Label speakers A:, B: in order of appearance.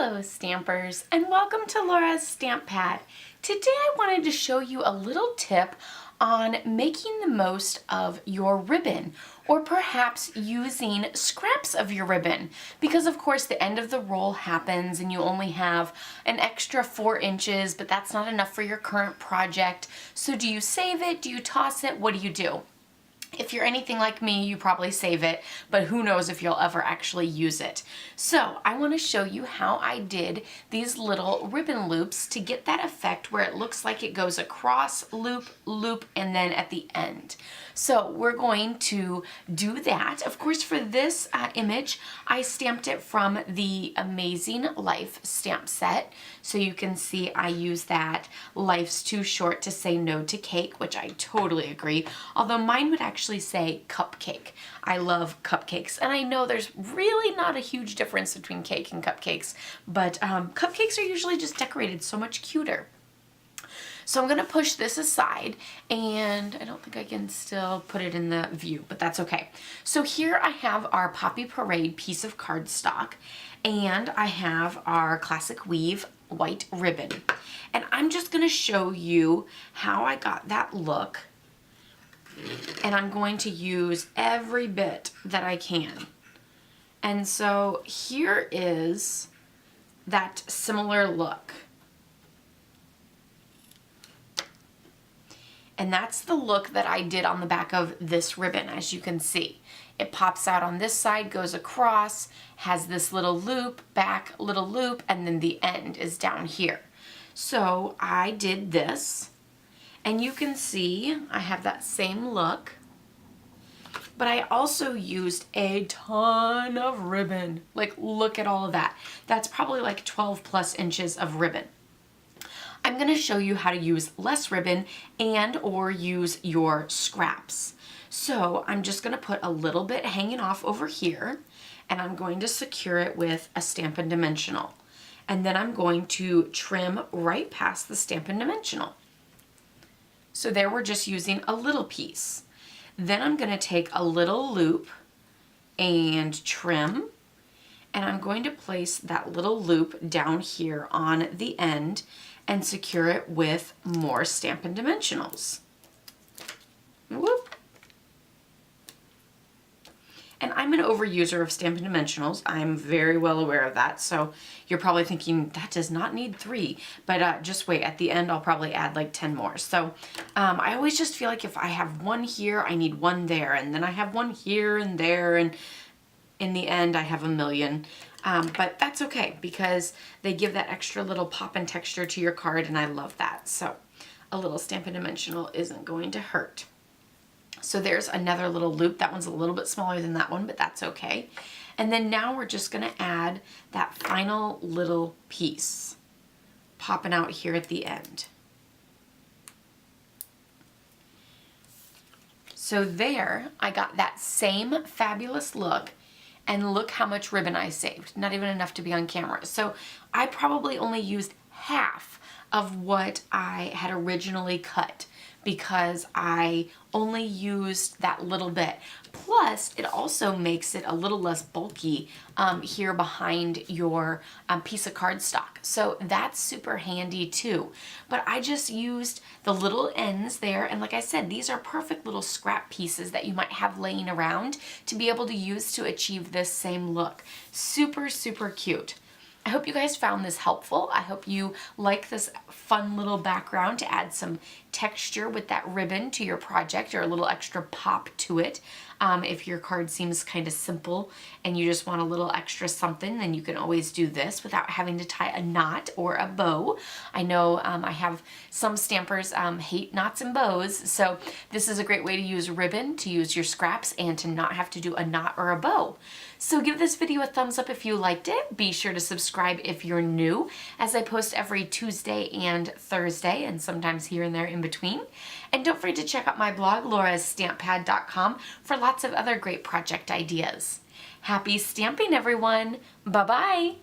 A: Hello Stampers, and welcome to Laura's Stamp Pad. Today I wanted to show you a little tip on making the most of your ribbon, or perhaps using scraps of your ribbon, because of course the end of the roll happens and you only have an extra 4 inches, but that's not enough for your current project. So do you save it? Do you toss it? What do you do? If you're anything like me, you probably save it, but who knows if you'll ever actually use it. So I want to show you how I did these little ribbon loops to get that effect where it looks like it goes across, loop, loop, and then at the end. So we're going to do that. Of course, for this image, I stamped it from the Amazing Life stamp set. So you can see I use that Life's Too Short to Say No to Cake, which I totally agree. Although mine would actually say cupcake. I love cupcakes, and I know there's really not a huge difference between cake and cupcakes, but cupcakes are usually just decorated so much cuter. So I'm going to push this aside, and I don't think I can still put it in the view, but that's okay. So here I have our Poppy Parade piece of cardstock, and I have our Classic Weave white ribbon. And I'm just going to show you how I got that look, and I'm going to use every bit that I can. And so here is that similar look. And that's the look that I did on the back of this ribbon, as you can see. It pops out on this side, goes across, has this little loop, back little loop, and then the end is down here. So I did this, and you can see I have that same look, but I also used a ton of ribbon. Like, look at all of that. That's probably like 12 plus inches of ribbon. I'm going to show you how to use less ribbon and or use your scraps. So I'm just going to put a little bit hanging off over here, and I'm going to secure it with a Stampin' Dimensional. And then I'm going to trim right past the Stampin' Dimensional. So there we're just using a little piece. Then I'm going to take a little loop and trim, and I'm going to place that little loop down here on the end and secure it with more Stampin' Dimensionals. Whoop. And I'm an overuser of Stampin' Dimensionals. I'm very well aware of that. So you're probably thinking, that does not need 3. But just wait, at the end I'll probably add like 10 more. So I always just feel like if I have one here, I need one there. And then I have one here and there. And in the end, I have a million. But that's okay, because they give that extra little pop and texture to your card, and I love that. So a little Stampin' Dimensional isn't going to hurt. So there's another little loop. That one's a little bit smaller than that one, but that's okay. And then now we're just going to add that final little piece popping out here at the end. So there, I got that same fabulous look. And look how much ribbon I saved. Not even enough to be on camera. So I probably only used half of what I had originally cut, because I only used that little bit. Plus, it also makes it a little less bulky here behind your piece of cardstock. So that's super handy too. But I just used the little ends there, and like I said, these are perfect little scrap pieces that you might have laying around to be able to use to achieve this same look. Super, super cute. I hope you guys found this helpful. I hope you like this fun little background to add some texture with that ribbon to your project, or a little extra pop to it. If your card seems kind of simple and you just want a little extra something, then you can always do this without having to tie a knot or a bow. I know I have some stampers hate knots and bows, so this is a great way to use ribbon, to use your scraps, and to not have to do a knot or a bow. So give this video a thumbs up if you liked it. Be sure to subscribe if you're new, as I post every Tuesday and Thursday, and sometimes here and there in between. And don't forget to check out my blog, laurastamppad.com, for lots of other great project ideas. Happy stamping, everyone! Bye-bye!